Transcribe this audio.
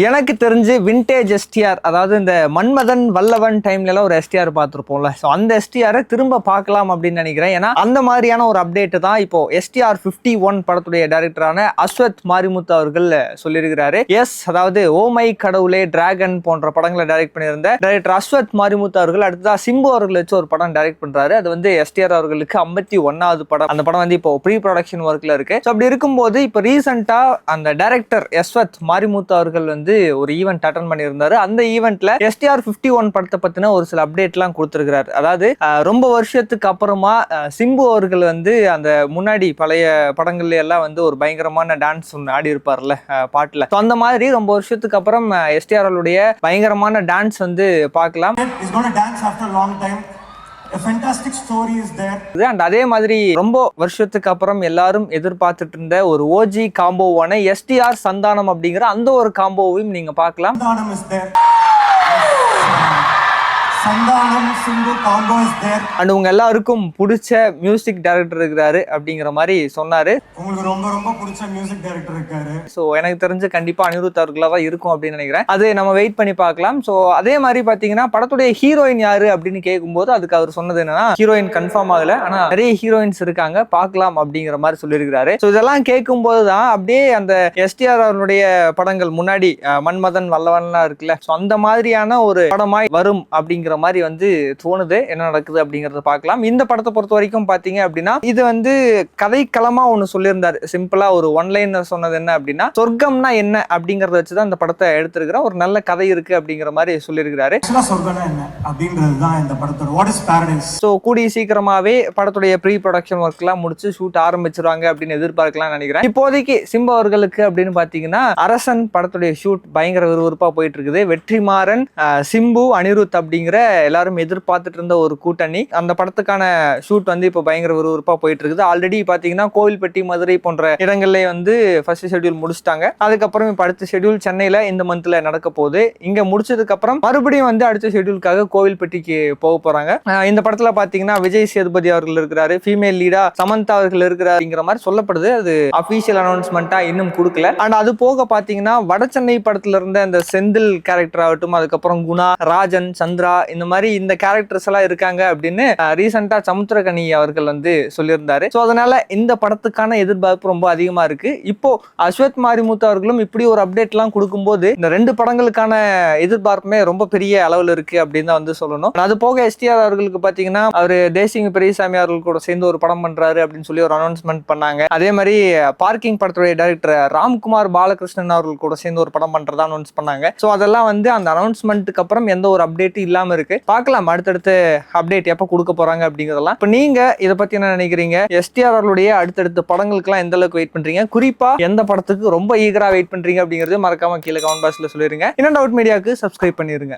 எனக்கு தெரிஞ்சு vintage STR, அதாவது இந்த மன்மதன் வல்லவன் டைம்ல எல்லாம் ஒரு எஸ்டிஆர் பார்த்துருப்போம்ல. ஸோ அந்த எஸ்டிஆரை திரும்ப பார்க்கலாம் அப்படின்னு நினைக்கிறேன். ஏன்னா அந்த மாதிரியான ஒரு அப்டேட் தான் இப்போ எஸ்டிஆர் 51 படத்துடைய டைரக்டரான அஸ்வத் மாரிமுத்து அவர்கள் சொல்லியிருக்கிறாரு. எஸ், அதாவது ஓ மை கடவுளே, டிராகன் போன்ற படங்களை டைரக்ட் பண்ணியிருந்த டைரக்டர் அஸ்வத் மாரிமுத்து அவர்கள் அடுத்ததா சிம்பு அவர்கள் வச்சு ஒரு படம் டைரக்ட் பண்றாரு. அது வந்து எஸ்டிஆர் அவர்களுக்கு 51வது படம். அந்த படம் வந்து இப்போ ப்ரீ ப்ரொடக்ஷன் ஒர்க்ல இருக்கு. ஸோ அப்படி இருக்கும்போது இப்போ ரீசெண்டா அந்த டைரக்டர் அஸ்வத் மாரிமுத்து அவர்கள் வந்து ஒரு ஈவென்ட் அட்டெண்ட் பண்ணியிருந்தாரு. அந்த ஈவென்ட்ல எஸ்டிஆர் 51 படத்தை பத்தின ஒரு சில அப்டேட் எல்லாம் கொடுத்திருக்கிறாரு. அதாவது ரொம்ப வருஷத்துக்கு அப்புறமா சிம்பு அவர்கள் வந்து அந்த முன்னாடி பழைய படங்கள்ல எல்லாம் வந்து ஒரு பயங்கரமான டான்ஸ் ஒன்று ஆடி இருப்பார்ல பாட்டுல. அந்த மாதிரி ரொம்ப வருஷத்துக்கு அப்புறம் எஸ்டிஆர் அவருடைய பயங்கரமான டான்ஸ் வந்து பார்க்கலாம். A fantastic story is there. And அதே மாதிரி ரொம்ப வருஷத்துக்கு அப்புறம் எல்லாரும் எதிர்பார்த்துட்டு இருந்த ஒரு ஓஜி காம்போவான எஸ்டிஆர் சந்தானம் அப்படிங்கிற அந்த ஒரு காம்போவையும் நீங்க பார்க்கலாம். Santhanam is there. Santhanam Simbu combo is there. And உங்க எல்லாருக்கும் பிடிச்ச மியூசிக் டைரக்டர் இருக்கிறாரு அப்படிங்கிற மாதிரி சொன்னாரு. உங்களுக்கு ரொம்ப ரொம்ப பிடிச்ச மியூசிக் டைரக்டர் இருக்காரு. ஸோ எனக்கு தெரிஞ்சு கண்டிப்பா அனிருத் அவர்களா தான் இருக்கும் அப்படின்னு நினைக்கிறேன். அது நம்ம வெயிட் பண்ணி பார்க்கலாம். ஸோ அதே மாதிரி பாத்தீங்கன்னா படத்துடைய ஹீரோயின் யாரு அப்படின்னு கேட்கும்போது அதுக்கு அவர் சொன்னது என்னன்னா, ஹீரோயின் கன்ஃபார்ம் ஆகல, ஆனா நிறைய ஹீரோயின்ஸ் இருக்காங்க, பார்க்கலாம் அப்படிங்கிற மாதிரி சொல்லியிருக்காரு. ஸோ இதெல்லாம் கேட்கும் போதுதான் அப்படியே அந்த எஸ்டிஆர் அவருடைய படங்கள் முன்னாடி மன்மதன் வல்லவன்லாம் இருக்குல்ல, ஸோ அந்த மாதிரியான ஒரு படமாய் வரும் அப்படிங்கிற மாதிரி வந்து தோணுது. என்ன நடக்குது அப்படிங்கறத பார்க்கலாம். இந்த படத்தை பொறுத்த வரைக்கும் பாத்தீங்க அப்படின்னா இது வந்து கதைக்களமா ஒண்ணு சொல்லியிருந்தாரு. சிம்பிளா ஒரு ஒன்லைனர் சொன்னது என்ன அப்படின்னா, சொர்க்கம்னா என்ன அப்படிங்கறத வச்சுதான் இந்த படத்தை எடுத்திருக்கிற ஒரு நல்ல கதை இருக்கு அப்படிங்கிற மாதிரி சொல்லியிருக்கிறாரு. சொர்க்கம்னா என்ன அப்படின்றதுதான் இந்த படத்தோட வாட் இஸ் பாரடைஸ். ஸோ கூடிய சீக்கிரமாவே படத்துடைய ப்ரீ ப்ரொடக்ஷன் ஒர்க் எல்லாம் முடிச்சு ஷூட் ஆரம்பிச்சிருவாங்க அப்படின்னு எதிர்பார்க்கலாம் நினைக்கிறேன். இப்போதைக்கு சிம்பு அவர்களுக்கு அப்படின்னு பாத்தீங்கன்னா அரசன் படத்துடைய ஷூட் பயங்கர விறுவிறுப்பா போயிட்டு இருக்குது. வெற்றிமாறன், சிம்பு, அனிருத் அப்படிங்கிற எல்லாரும் எதிர்பார்த்துட்டு இருந்த ஒரு கூட்டணி. அந்த படத்துக்கான ஷூட் வந்து இப்போ பயங்கர விறுவிறுப்பா போயிட்டு இருக்குது. ஆல்ரெடி பாத்தீங்கன்னா கோவில்பட்டி, மதுரை போன்ற இடங்கள்ல வந்து ஃபர்ஸ்ட் ஷெட்யூல் முடிச்சிட்டாங்க. அதுக்கப்புறம் இப்போ அடுத்த ஷெட்யூல் சென்னையில இந்த மந்த்ல நடக்க போகுது. இங்க முடிச்சதுக்கு அப்புறம் மறுபடியும் வந்து அடுத்த ஷெட்யூலுக்காக கோவில்பட்டிக்கு போக போறாங்க. இந்த படத்துல பாத்தீங்கன்னா விஜய் சேதுபதி அவர்கள் இருக்கிறாரு, ஃபீமேல் லீடா சமந்தா அவர்கள் இருக்கிறாருங்கிற மாதிரி சொல்லப்படுது. அது அபிஷியல் அனௌன்ஸ்மெண்டா இன்னும் கொடுக்கல. அண்ட் அது போக பாத்தீங்கன்னா வட சென்னை படத்துல இருந்த இந்த செந்தில் கேரக்டர் ஆகட்டும், அதுக்கப்புறம் குணா, ராஜன், சந்திரா, இந்த மாதிரி இந்த கேரக்டர்ஸ் எல்லாம் இருக்காங்க அப்படின்னு ரீசெண்டா சமுத்திரகனி அவர்கள் வந்து சொல்லியிருந்தாரு. சோ அதனால இந்த படத்துக்கான எதிர்பார்ப்பு ரொம்ப அதிகமா இருக்கு. இப்போ அஸ்வத் மாரிமுத்து அவர்களும் இப்படி ஒரு அப்டேட் எல்லாம் கொடுக்கும்போது இந்த ரெண்டு படங்களுக்கான எதிர்பார்ப்புமே ரொம்ப பெரிய அளவுல இருக்கு அப்படின்னு தான் வந்து சொல்லணும். அது போக எஸ்டிஆர் அவர்களுக்கு பாத்தீங்கன்னா அவரு தேசிங்க பெரியசாமி அவர்கள் கூட சேர்ந்து ஒரு படம் பண்றாரு அப்படின்னு சொல்லி ஒரு அனௌன்ஸ்மெண்ட் பண்ணாங்க. அதே மாதிரி பார்க்கிங் படத்துடைய டைரக்டர் ராம்குமார் பாலகிருஷ்ணன் அவர்கள் கூட சேர்ந்து ஒரு படம் பண்றதா அனௌன்ஸ் பண்ணாங்க. சோ அதெல்லாம் வந்து அந்த அனௌன்ஸ்மெண்ட்டுக்கு அப்புறம் எந்த ஒரு அப்டேட் இல்லாம இருக்கு. பார்க்கலாம் அடுத்தடுத்து அப்டேட் எப்ப கொடுக்க போறாங்க அப்படிங்கறதெல்லாம். இப்ப நீங்க இதை பத்தி என்ன நினைக்கிறீங்க? எஸ்டிஆர் அவர்களுடைய அடுத்தடுத்த படங்களுக்குலாம் எந்த அளவுக்கு வெயிட் பண்றீங்க? குறிப்பா எந்த படத்துக்கு ரொம்ப ஈகரா வெயிட் பண்றீங்க அப்படிங்கறது மறக்காம கீழே கமெண்ட் பாக்ஸ்ல சொல்லிருங்க. இன்னும் டவுட் மீடியாவுக்கு சப்ஸ்கிரைப் பண்ணிருங்க.